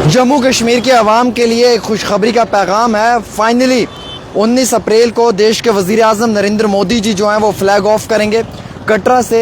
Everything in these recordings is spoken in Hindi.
जम्मू कश्मीर के अवाम के लिए एक खुशखबरी का पैगाम है। फाइनली 19 अप्रैल को देश के वज़ीर आज़म नरेंद्र मोदी जी जो हैं वो फ्लैग ऑफ करेंगे कटरा से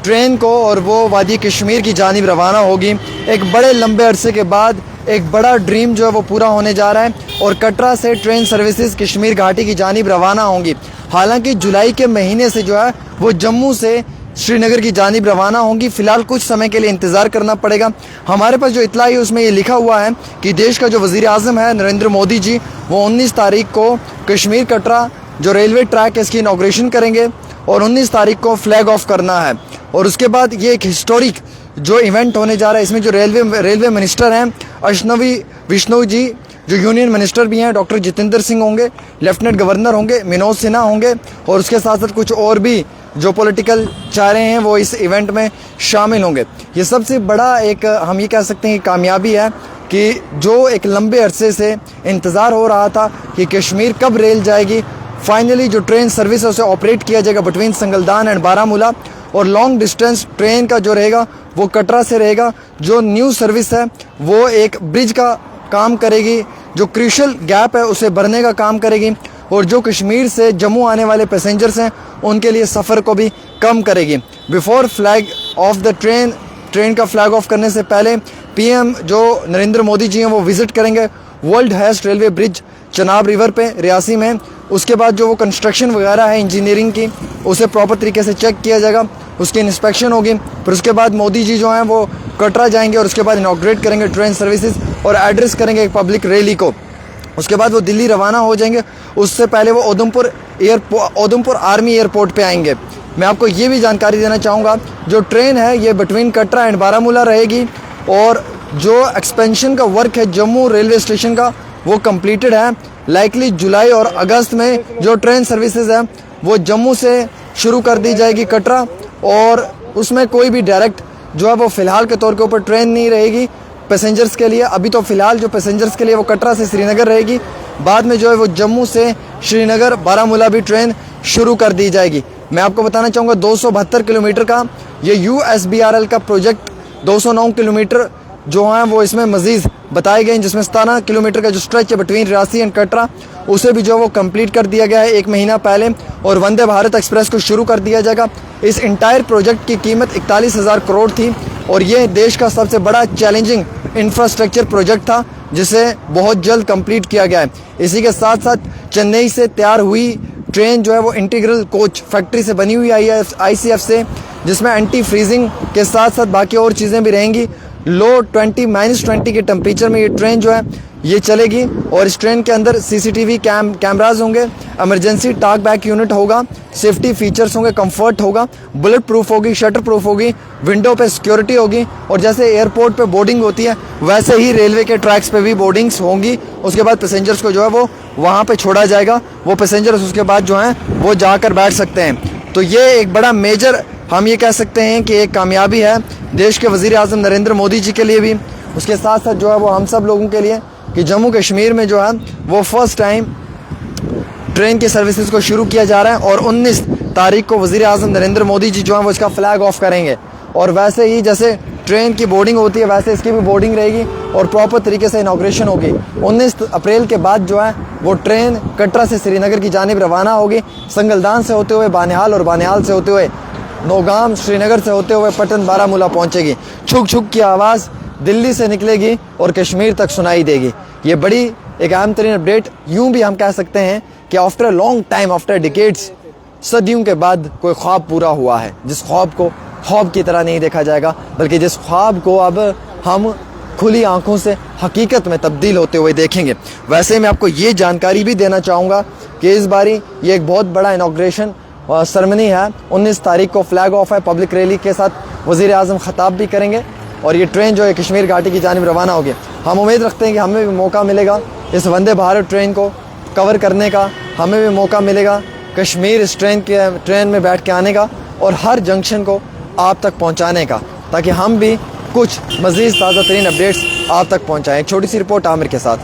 ट्रेन को, और वो वादी कश्मीर की जानिब रवाना होगी। एक बड़े लंबे अरसे के बाद एक बड़ा ड्रीम जो है वो पूरा होने जा रहा है और कटरा से ट्रेन सर्विसेज कश्मीर घाटी की जानिब रवाना होंगी। हालांकि जुलाई के महीने से जो है वो जम्मू से श्रीनगर की जानिब रवाना होंगी। फ़िलहाल कुछ समय के लिए इंतज़ार करना पड़ेगा। हमारे पास जो इतला है उसमें ये लिखा हुआ है कि देश का जो वज़ीर आज़म है नरेंद्र मोदी जी वो 19 तारीख को कश्मीर कटरा जो रेलवे ट्रैक है इसकी इनॉग्रेशन करेंगे और 19 तारीख को फ्लैग ऑफ करना है। और उसके बाद ये एक हिस्टोरिक जो इवेंट होने जा रहा है, इसमें जो रेलवे मिनिस्टर हैं अश्विनी वैष्णव जी, जो यूनियन मिनिस्टर भी हैं डॉक्टर जितेंद्र सिंह होंगे, लेफ्टिनेंट गवर्नर होंगे मनोज सिन्हा होंगे, और उसके साथ साथ कुछ और भी जो पॉलिटिकल चारे हैं वो इस इवेंट में शामिल होंगे। ये सबसे बड़ा एक हम ये कह सकते हैं कि कामयाबी है कि जो एक लंबे अरसे से इंतज़ार हो रहा था कि कश्मीर कब रेल जाएगी, फाइनली जो ट्रेन सर्विस है उसे ऑपरेट किया जाएगा बिटवीन संगलदान एंड बारामूला, और लॉन्ग डिस्टेंस ट्रेन का जो रहेगा वो कटरा से रहेगा। जो न्यू सर्विस है वो एक ब्रिज का काम करेगी, जो क्रूशियल गैप है उसे भरने का काम करेगी, और जो कश्मीर से जम्मू आने वाले पैसेंजर्स हैं उनके लिए सफ़र को भी कम करेगी। Before flag of the train का फ्लैग ऑफ करने से पहले पीएम जो नरेंद्र मोदी जी हैं वो विज़िट करेंगे world highest railway bridge Chenab river पे रियासी में। उसके बाद जो वो कंस्ट्रक्शन वगैरह है इंजीनियरिंग की उसे प्रॉपर तरीके से चेक किया जाएगा, उसकी इंस्पेक्शन होगी। फिर उसके बाद मोदी जी जो हैं वो कटरा जाएंगे और उसके बाद इनॉग्रेट करेंगे ट्रेन सर्विसेज और एड्रेस करेंगे एक पब्लिक रैली को। उसके बाद वो दिल्ली रवाना हो जाएंगे। उससे पहले वो उधमपुर आर्मी एयरपोर्ट पे आएंगे। मैं आपको ये भी जानकारी देना चाहूँगा जो ट्रेन है ये बिटवीन कटरा एंड बारामूला रहेगी, और जो एक्सपेंशन का वर्क है जम्मू रेलवे स्टेशन का वो कंप्लीटेड है। लाइकली जुलाई और अगस्त में जो ट्रेन सर्विसेज है वो जम्मू से शुरू कर दी जाएगी कटरा, और उसमें कोई भी डायरेक्ट जो है वो फ़िलहाल के तौर के ऊपर ट्रेन नहीं रहेगी पैसेंजर्स के लिए। अभी तो फ़िलहाल जो पैसेंजर्स के लिए वो कटरा से श्रीनगर रहेगी, बाद में जो है वो जम्मू से श्रीनगर बारामूला भी ट्रेन शुरू कर दी जाएगी। मैं आपको बताना चाहूँगा 272 किलोमीटर का ये USBRL का प्रोजेक्ट 209 किलोमीटर जो हैं वो इसमें मज़ीद बताए गए हैं, जिसमें 17 किलोमीटर का जो स्ट्रेच है बिटवीन रियासी एंड कटरा उसे भी जो वो कंप्लीट कर दिया गया है 1 महीना पहले, और वंदे भारत एक्सप्रेस को शुरू कर दिया जाएगा। इस इंटायर प्रोजेक्ट की कीमत 41,000 करोड़ थी और ये देश का सबसे बड़ा चैलेंजिंग इंफ्रास्ट्रक्चर प्रोजेक्ट था जिसे बहुत जल्द कंप्लीट किया गया है। इसी के साथ साथ चेन्नई से तैयार हुई ट्रेन जो है वो इंटीग्रल कोच फैक्ट्री से बनी हुई ICF से, जिसमें एंटी फ्रीजिंग के साथ साथ बाकी और चीज़ें भी रहेंगी। लो -20 के टेम्परेचर में ये ट्रेन जो है ये चलेगी, और इस ट्रेन के अंदर CCTV कैमराज होंगे, इमरजेंसी टॉक बैक यूनिट होगा, सेफ्टी फीचर्स होंगे, कंफर्ट होगा, बुलेट प्रूफ होगी, शटर प्रूफ होगी, विंडो पे सिक्योरिटी होगी, और जैसे एयरपोर्ट पे बोर्डिंग होती है वैसे ही रेलवे के ट्रैक्स पे भी बोर्डिंग्स होंगी। उसके बाद पैसेंजर्स को जो है वो वहाँ पे छोड़ा जाएगा, वो पैसेंजर्स उसके बाद जो हैं वो जाकर बैठ सकते हैं। तो ये एक बड़ा मेजर हम ये कह सकते हैं कि एक कामयाबी है देश के वज़ीर आज़म नरेंद्र मोदी जी के लिए भी, उसके साथ साथ जो है वो हम सब लोगों के लिए कि जम्मू कश्मीर में जो है वो फर्स्ट टाइम ट्रेन की सर्विसेज को शुरू किया जा रहा है, और 19 तारीख को वज़ीर आज़म नरेंद्र मोदी जी जो है वो इसका फ्लैग ऑफ करेंगे। और वैसे ही जैसे ट्रेन की बोर्डिंग होती है वैसे इसकी भी बोर्डिंग रहेगी और प्रॉपर तरीके से इनॉग्रेशन होगी। 19 अप्रैल के बाद जो है वो ट्रेन कटरा से श्रीनगर की जानिब रवाना होगी, संगलदान से होते हुए बानिहाल और बानिहाल से होते हुए नौगाम, श्रीनगर से होते हुए पटन बारामूला पहुंचेगी। छुक छुक की आवाज़ दिल्ली से निकलेगी और कश्मीर तक सुनाई देगी। ये बड़ी एक अहम तरीन अपडेट, यूं भी हम कह सकते हैं कि after a long time, after decades, सदियों के बाद कोई ख्वाब पूरा हुआ है, जिस ख्वाब को ख्वाब की तरह नहीं देखा जाएगा बल्कि जिस ख्वाब को अब हम खुली आंखों से हकीकत में तब्दील होते हुए देखेंगे। वैसे मैं आपको ये जानकारी भी देना चाहूँगा कि इस बारी ये एक बहुत बड़ा इनॉग्रेशन सेरेमनी है। 19 तारीख को फ्लैग ऑफ है, पब्लिक रैली के साथ वज़ीर आज़म खिताब भी करेंगे, और ये ट्रेन जो है कश्मीर घाटी की जानिब रवाना होगी। हम उम्मीद रखते हैं कि हमें भी मौका मिलेगा इस वंदे भारत ट्रेन को कवर करने का, हमें भी मौका मिलेगा कश्मीर इस ट्रेन में बैठ के आने का और हर जंक्शन को आप तक पहुंचाने का, ताकि हम भी कुछ मज़ीद ताज़ा तरीन अपडेट्स आप तक पहुंचाएं। एक छोटी सी रिपोर्ट आमिर के साथ।